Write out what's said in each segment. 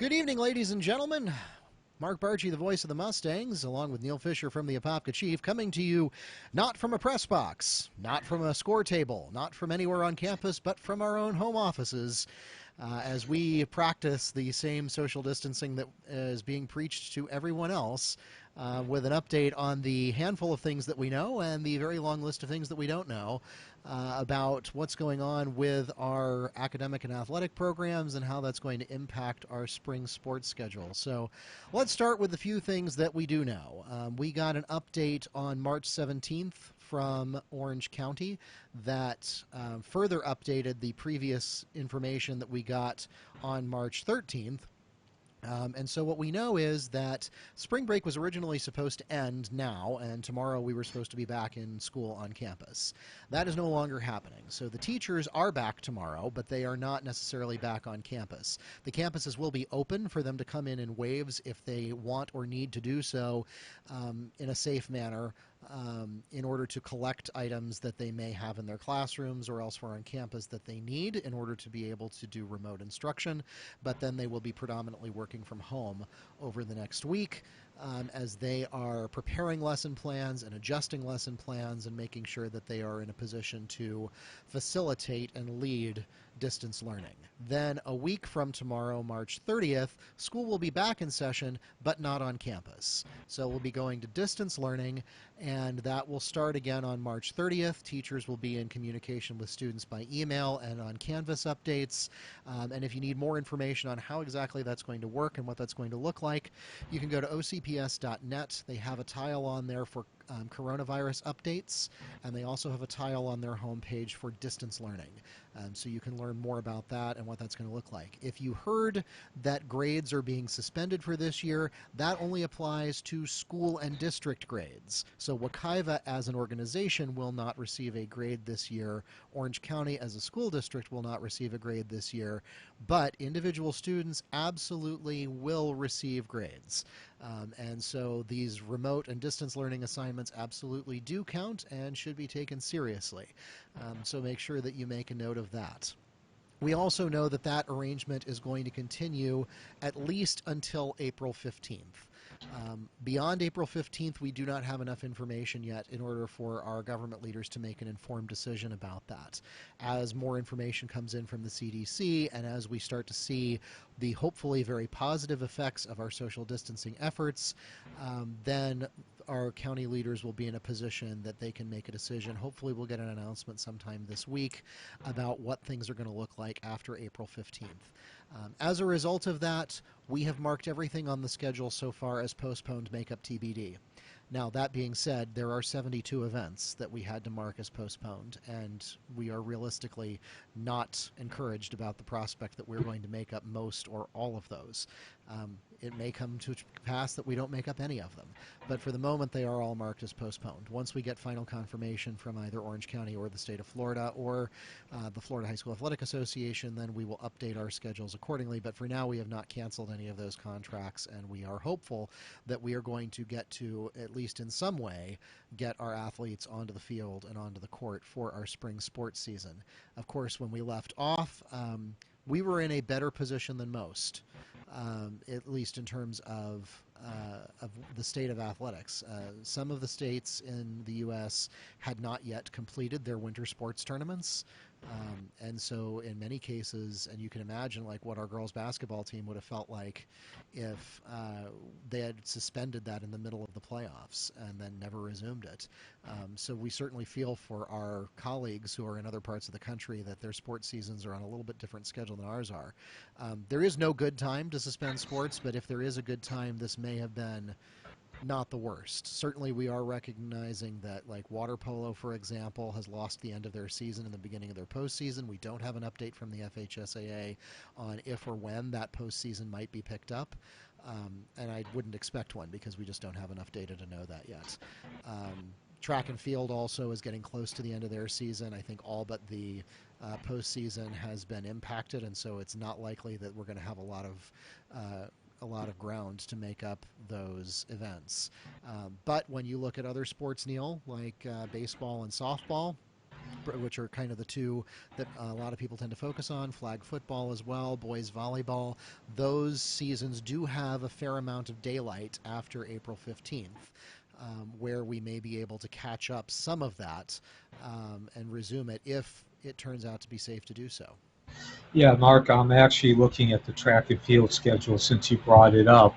Good evening, ladies and gentlemen. Mark Barchi, the voice of the Mustangs, along with Neil Fisher from the Apopka Chief, coming to you not from a press box, not from a score table, not from anywhere on campus, but from our own home offices, as we practice the same social distancing that is being preached to everyone else, with an update on the handful of things that we know and the very long list of things that we don't know about what's going on with our academic and athletic programs and how that's going to impact our spring sports schedule. So let's start with a few things that we do know. We got an update on March 17th from Orange County that further updated the previous information that we got on March 13th. And so what we know is that spring break was originally supposed to end now, and tomorrow we were supposed to be back in school on campus. That is no longer happening. So the teachers are back tomorrow, but they are not necessarily back on campus. The campuses will be open for them to come in waves if they want or need to do so in a safe manner, in order to collect items that they may have in their classrooms or elsewhere on campus that they need in order to be able to do remote instruction. But then they will be predominantly working from home over the next week, as they are preparing lesson plans and adjusting lesson plans and making sure that they are in a position to facilitate and lead distance learning. Then a week from tomorrow, March 30th, school will be back in session, but not on campus. So we'll be going to distance learning, and that will start again on March 30th. Teachers will be in communication with students by email and on Canvas updates. And if you need more information on how exactly that's going to work and what that's going to look like, you can go to ocps.net. They have a tile on there for coronavirus updates, and they also have a tile on their homepage for distance learning. So you can learn more about that and what that's going to look like. If you heard that grades are being suspended for this year, that only applies to school and district grades. So Wekiva as an organization will not receive a grade this year. Orange County as a school district will not receive a grade this year, but individual students absolutely will receive grades. And so these remote and distance learning assignments absolutely do count and should be taken seriously. So make sure that you make a note of that. We also know that that arrangement is going to continue at least until April 15th. Beyond April 15th, we do not have enough information yet in order for our government leaders to make an informed decision about that. As more information comes in from the CDC and as we start to see the hopefully very positive effects of our social distancing efforts, then our county leaders will be in a position that they can make a decision. Hopefully we'll get an announcement sometime this week about what things are going to look like after April 15th. As a result of that, we have marked everything on the schedule so far as postponed makeup TBD. Now, that being said, there are 72 events that we had to mark as postponed, and we are realistically not encouraged about the prospect that we're going to make up most or all of those. It may come to pass that we don't make up any of them, but for the moment they are all marked as postponed. Once we get final confirmation from either Orange County or the state of Florida or the Florida High School Athletic Association, then we will update our schedules accordingly. But for now, we have not canceled any of those contracts, and we are hopeful that we are going to get to, at least in some way, get our athletes onto the field and onto the court for our spring sports season. Of course, when we left off, we were in a better position than most, at least in terms of the state of athletics. Some of the states in the U.S. had not yet completed their winter sports tournaments. And so in many cases, and you can imagine like what our girls basketball team would have felt like if they had suspended that in the middle of the playoffs and then never resumed it. So we certainly feel for our colleagues who are in other parts of the country that their sports seasons are on a little bit different schedule than ours are. There is no good time to suspend sports, but if there is a good time, this may have been not the worst. Certainly we are recognizing that like water polo, for example, has lost the end of their season and the beginning of their postseason. We don't have an update from the FHSAA on if or when that postseason might be picked up. And I wouldn't expect one because we just don't have enough data to know that yet. Track and field also is getting close to the end of their season. I think all but the postseason has been impacted, and so it's not likely that we're going to have a lot of ground to make up those events. But when you look at other sports, Neil, like baseball and softball, which are kind of the two that a lot of people tend to focus on, flag football as well, boys volleyball, those seasons do have a fair amount of daylight after April 15th. Where we may be able to catch up some of that and resume it if it turns out to be safe to do so. Yeah, Mark, I'm actually looking at the track and field schedule since you brought it up.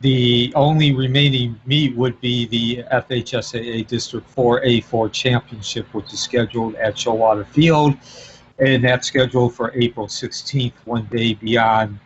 The only remaining meet would be the FHSAA District 4A4 Championship, which is scheduled at Showwater Field, and that's scheduled for April 16th, one day beyond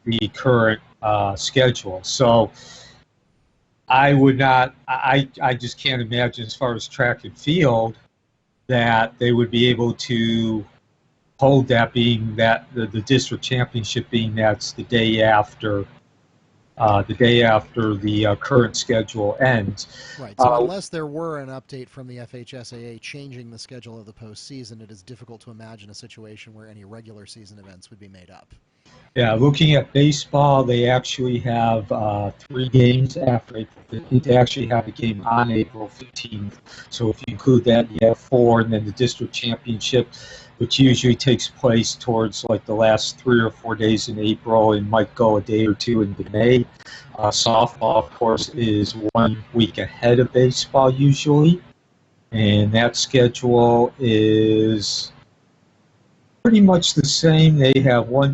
the current schedule. So I would not, I just can't imagine, as far as track and field, that they would be able to hold that, being that the district championship being that's the day after the current schedule ends. Right. So unless there were an update from the FHSAA changing the schedule of the postseason, it is difficult to imagine a situation where any regular season events would be made up. Yeah, looking at baseball, they actually have 3 games after April 15th. They actually have a game on April 15th. So if you include that, you have 4, and then the district championship, which usually takes place towards like the last 3 or 4 days in April and might go a day or 2 into May. Softball, of course, is 1 week ahead of baseball usually, and that schedule is pretty much the same. They have 5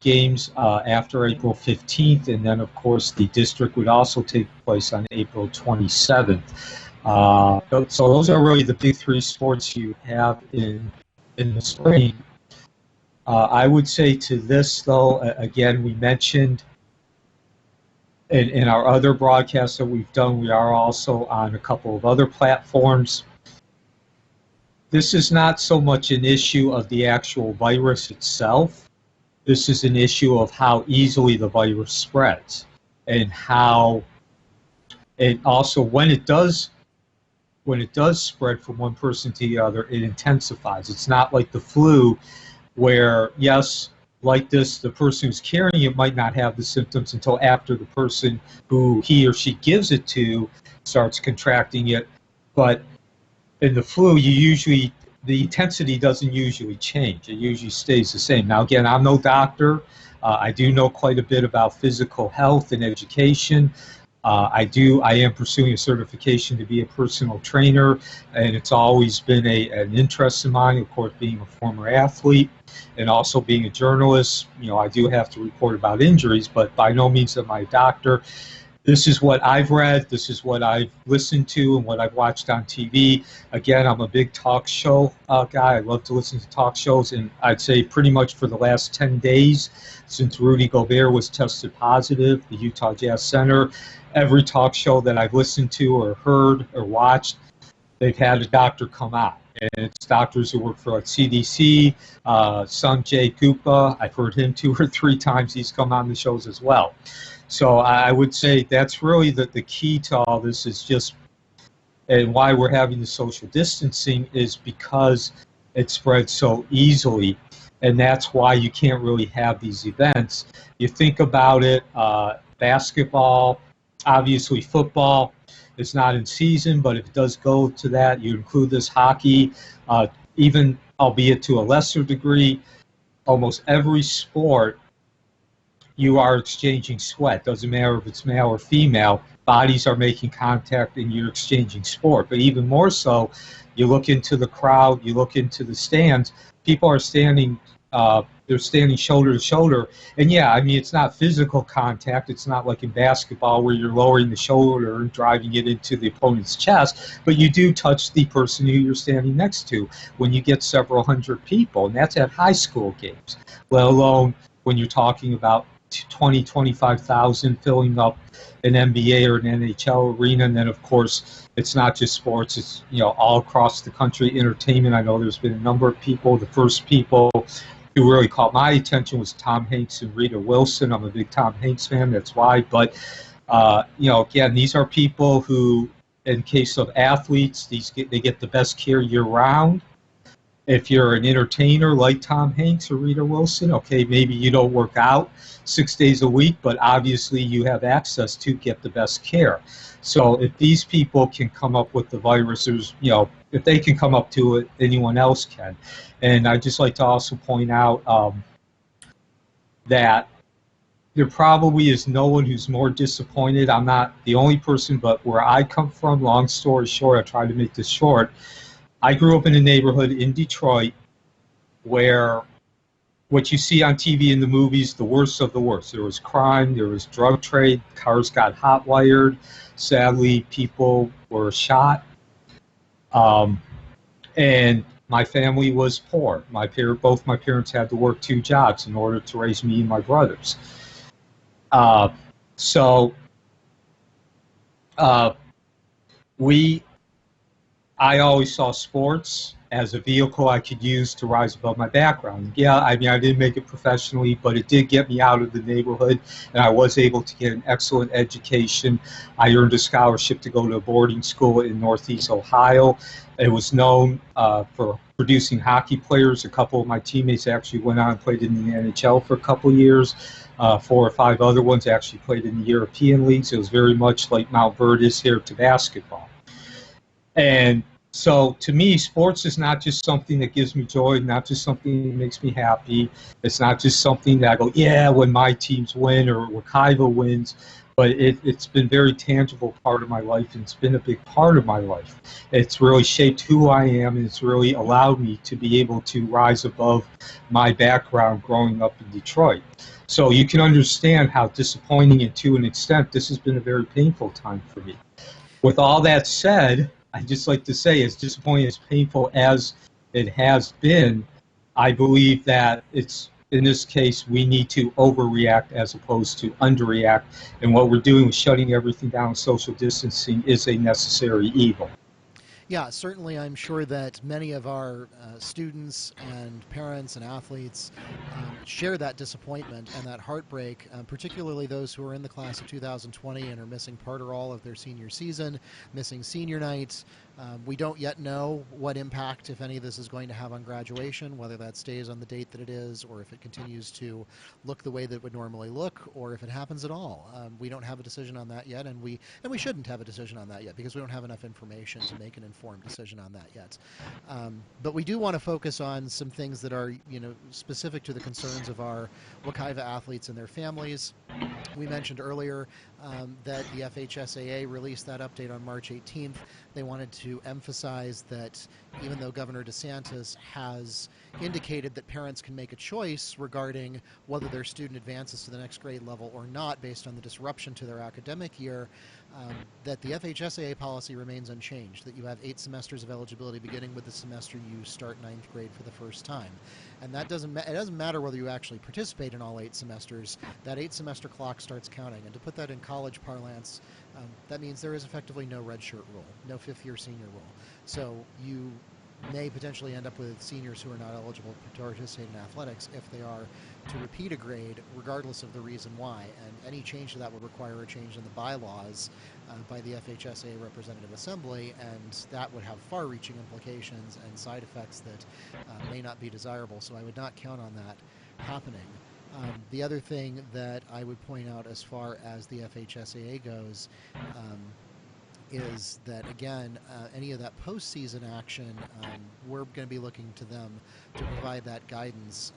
games after April 15th, and then of course the district would also take place on April 27th. So those are really the big 3 sports you have in the spring. I would say to this, though, again, we mentioned in our other broadcasts that we've done, we are also on a couple of other platforms. This is not so much an issue of the actual virus itself. This is an issue of how easily the virus spreads, and how, and also when it does spread from one person to the other, it intensifies. It's not like the flu, where, yes, like this, the person who's carrying it might not have the symptoms until after the person who he or she gives it to starts contracting it. But in the flu, the intensity doesn't usually change. It usually stays the same. Now, again, I'm no doctor. I do know quite a bit about physical health and education. I am pursuing a certification to be a personal trainer, and it's always been an interest of mine, of course, being a former athlete and also being a journalist. I do have to report about injuries, but by no means am I a doctor. This is what I've read, this is what I've listened to, and what I've watched on TV. Again, I'm a big talk show guy. I love to listen to talk shows, and I'd say pretty much for the last 10 days, since Rudy Gobert was tested positive, the Utah Jazz center, every talk show that I've listened to or heard or watched, they've had a doctor come out. And it's doctors who work for like CDC, Sanjay Gupta. I've heard him 2 or 3 times. He's come on the shows as well. So I would say that's really the key to all this, is just, and why we're having the social distancing is because it spreads so easily. And that's why you can't really have these events. You think about it, basketball, obviously football, it's not in season, but if it does go to that, you include this hockey, even albeit to a lesser degree, almost every sport, you are exchanging sweat. Doesn't matter if it's male or female, bodies are making contact and you're exchanging sport. But even more so, you look into the crowd, you look into the stands, people are standing, they're standing shoulder to shoulder. And yeah, I mean, it's not physical contact. It's not like in basketball where you're lowering the shoulder and driving it into the opponent's chest, but you do touch the person who you're standing next to when you get several hundred people. And that's at high school games, let alone when you're talking about 20, 25,000 filling up an NBA or an NHL arena. And then, of course, it's not just sports. It's, all across the country, entertainment. I know there's been a number of people. The first people who really caught my attention was Tom Hanks and Rita Wilson. I'm a big Tom Hanks fan, that's why. But, again, these are people who, in case of athletes, they get the best care year-round. If you're an entertainer like Tom Hanks or Rita Wilson, okay, maybe you don't work out 6 days a week, but obviously you have access to get the best care. So if these people can come up with the viruses, if they can come up to it, anyone else can. And I'd just like to also point out that there probably is no one who's more disappointed. I'm not the only person, but where I come from, long story short, I try to make this short. I grew up in a neighborhood in Detroit where what you see on TV in the movies, the worst of the worst. There was crime, there was drug trade, cars got hot wired. Sadly, people were shot. And my family was poor. Both my parents had to work 2 jobs in order to raise me and my brothers. Uh, so uh, I always saw sports as a vehicle I could use to rise above my background. Yeah, I mean, I didn't make it professionally, but it did get me out of the neighborhood, and I was able to get an excellent education. I earned a scholarship to go to a boarding school in Northeast Ohio. It was known for producing hockey players. A couple of my teammates actually went on and played in the NHL for a couple of years. 4 or 5 other ones actually played in the European leagues. It was very much like Mount Verde is here to basketball. And so to me, sports is not just something that gives me joy, not just something that makes me happy. It's not just something that I go, yeah, when my teams win or Wekiva wins, but it's been a very tangible part of my life, and it's been a big part of my life. It's really shaped who I am, and it's really allowed me to be able to rise above my background growing up in Detroit. So you can understand how disappointing, and to an extent, this has been a very painful time for me. With all that said, I'd just like to say, as disappointing, as painful as it has been, I believe that in this case, we need to overreact as opposed to underreact. And what we're doing with shutting everything down, social distancing, is a necessary evil. Yeah, certainly I'm sure that many of our students and parents and athletes share that disappointment and that heartbreak, particularly those who are in the class of 2020 and are missing part or all of their senior season, missing senior nights. We don't yet know what impact, if any, this is going to have on graduation, whether that stays on the date that it is, or if it continues to look the way that it would normally look, or if it happens at all. We don't have a decision on that yet, and we shouldn't have a decision on that yet because we don't have enough information to make an informed decision on that yet. But we do want to focus on some things that are, specific to the concerns of our Wekiva athletes and their families. We mentioned earlier that the FHSAA released that update on March 18th. They wanted to emphasize that even though Governor DeSantis has indicated that parents can make a choice regarding whether their student advances to the next grade level or not based on the disruption to their academic year, that the FHSAA policy remains unchanged, that you have 8 semesters of eligibility beginning with the semester you start 9th grade for the first time. And that doesn't matter whether you actually participate in all 8 semesters. That 8-semester clock starts counting. And to put that in college parlance, that means there is effectively no redshirt rule, no fifth-year senior rule. So you may potentially end up with seniors who are not eligible to participate in athletics if they are to repeat a grade, regardless of the reason why. And any change to that would require a change in the bylaws by the FHSA Representative Assembly, and that would have far-reaching implications and side effects that may not be desirable. So I would not count on that happening. The other thing that I would point out as far as the FHSAA goes is that, again, any of that postseason action, we're going to be looking to them to provide that guidance.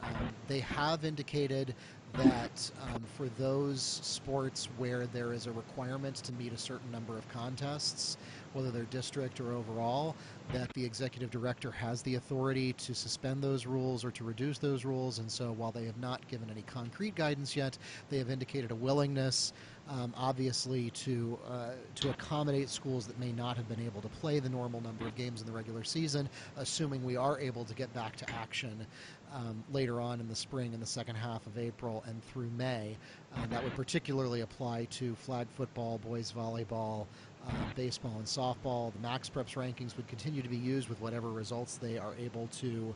They have indicated that for those sports where there is a requirement to meet a certain number of contests, whether they're district or overall, that the executive director has the authority to suspend those rules or to reduce those rules. And so while they have not given any concrete guidance yet, they have indicated a willingness, obviously, to accommodate schools that may not have been able to play the normal number of games in the regular season, assuming we are able to get back to action later on in the spring, in the second half of April and through May. That would particularly apply to flag football, boys volleyball, baseball and softball. The Max Preps rankings would continue to be used with whatever results they are able to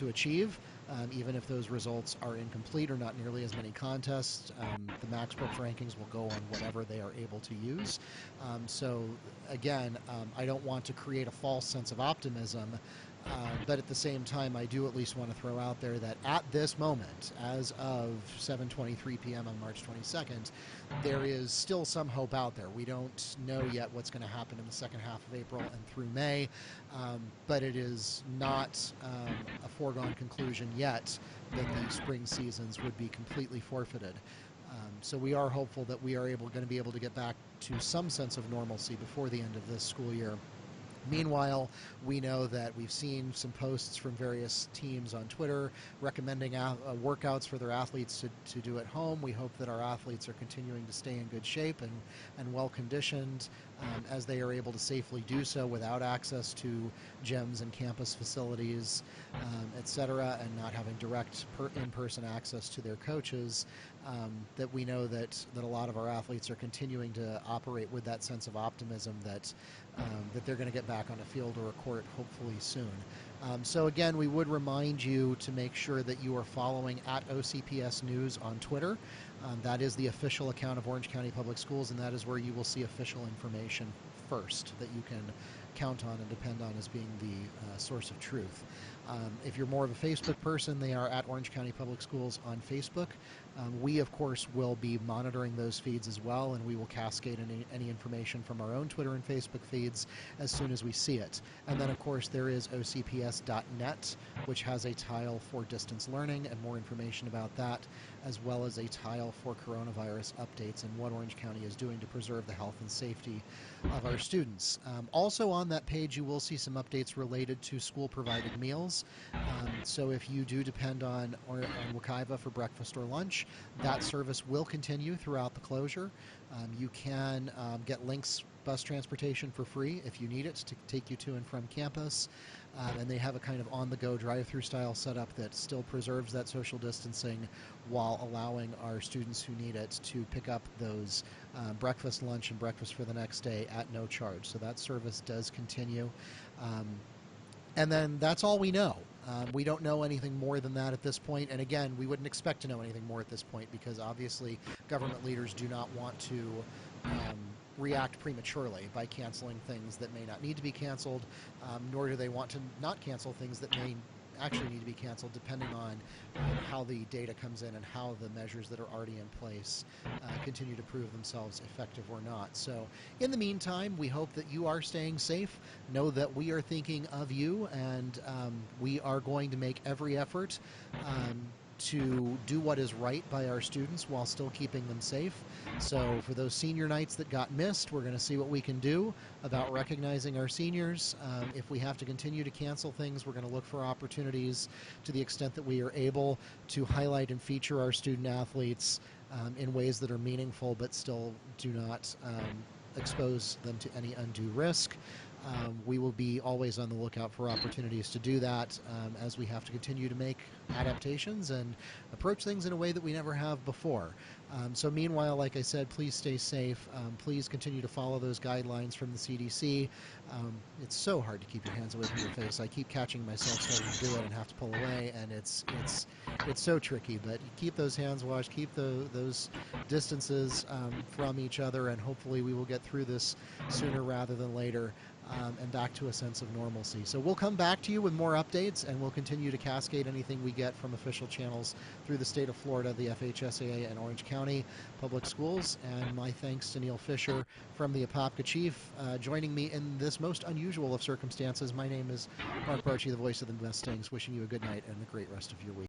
achieve, even if those results are incomplete or not nearly as many contests. The Max Preps rankings will go on whatever they are able to use. So again, I don't want to create a false sense of optimism But at the same time, I do at least want to throw out there that at this moment, as of 7:23 p.m. on March 22nd, there is still some hope out there. We don't know yet what's going to happen in the second half of April and through May, but it is not a foregone conclusion yet that the spring seasons would be completely forfeited. So we are hopeful that we are going to be able to get back to some sense of normalcy before the end of this school year. Meanwhile, we know that we've seen some posts from various teams on Twitter recommending workouts for their athletes to do at home. We hope that our athletes are continuing to stay in good shape and well conditioned as they are able to safely do so without access to gyms and campus facilities, etc., and not having direct in-person access to their coaches. That we know that a lot of our athletes are continuing to operate with that sense of optimism that they're going to get back on a field or a court hopefully soon. So again, we would remind you to make sure that you are following at OCPS News on Twitter. That is the official account of Orange County Public Schools, and that is where you will see official information first that you can count on and depend on as being the source of truth. If you're more of a Facebook person, they are at Orange County Public Schools on Facebook. We, of course, will be monitoring those feeds as well, and we will cascade any information from our own Twitter and Facebook feeds as soon as we see it. And then, of course, there is ocps.net, which has a tile for distance learning and more information about that, as well as a tile for coronavirus updates and what Orange County is doing to preserve the health and safety of our students. Also on that page, you will see some updates related to school-provided meals. So if you do depend on Wekiva for breakfast or lunch, that service will continue throughout the closure. You can get Lynx bus transportation for free if you need it to take you to and from campus. And they have a kind of on-the-go drive-through style setup that still preserves that social distancing while allowing our students who need it to pick up those breakfast, lunch, and breakfast for the next day at no charge. So that service does continue. And then that's all we know. We don't know anything more than that at this point. And again, we wouldn't expect to know anything more at this point because obviously government leaders do not want to react prematurely by canceling things that may not need to be canceled, nor do they want to not cancel things that may actually need to be canceled depending on how the data comes in and how the measures that are already in place continue to prove themselves effective or not. So in the meantime, we hope that you are staying safe. Know that we are thinking of you, and we are going to make every effort to do what is right by our students while still keeping them safe. So for those senior nights that got missed, we're going to see what we can do about recognizing our seniors. If we have to continue to cancel things, we're going to look for opportunities to the extent that we are able to highlight and feature our student athletes in ways that are meaningful but still do not expose them to any undue risk. We will be always on the lookout for opportunities to do that as we have to continue to make adaptations and approach things in a way that we never have before. So meanwhile, like I said, please stay safe. Please continue to follow those guidelines from the CDC. It's so hard to keep your hands away from your face. I keep catching myself starting to do it and have to pull away, and it's so tricky. But keep those hands washed, keep those distances from each other, and hopefully we will get through this sooner rather than later. And back to a sense of normalcy. So we'll come back to you with more updates, and we'll continue to cascade anything we get from official channels through the state of Florida, the FHSAA, and Orange County Public Schools. And my thanks to Neal Fisher from the Apopka Chief joining me in this most unusual of circumstances. My name is Mark Barchi, the voice of the Mustangs, wishing you a good night and a great rest of your week.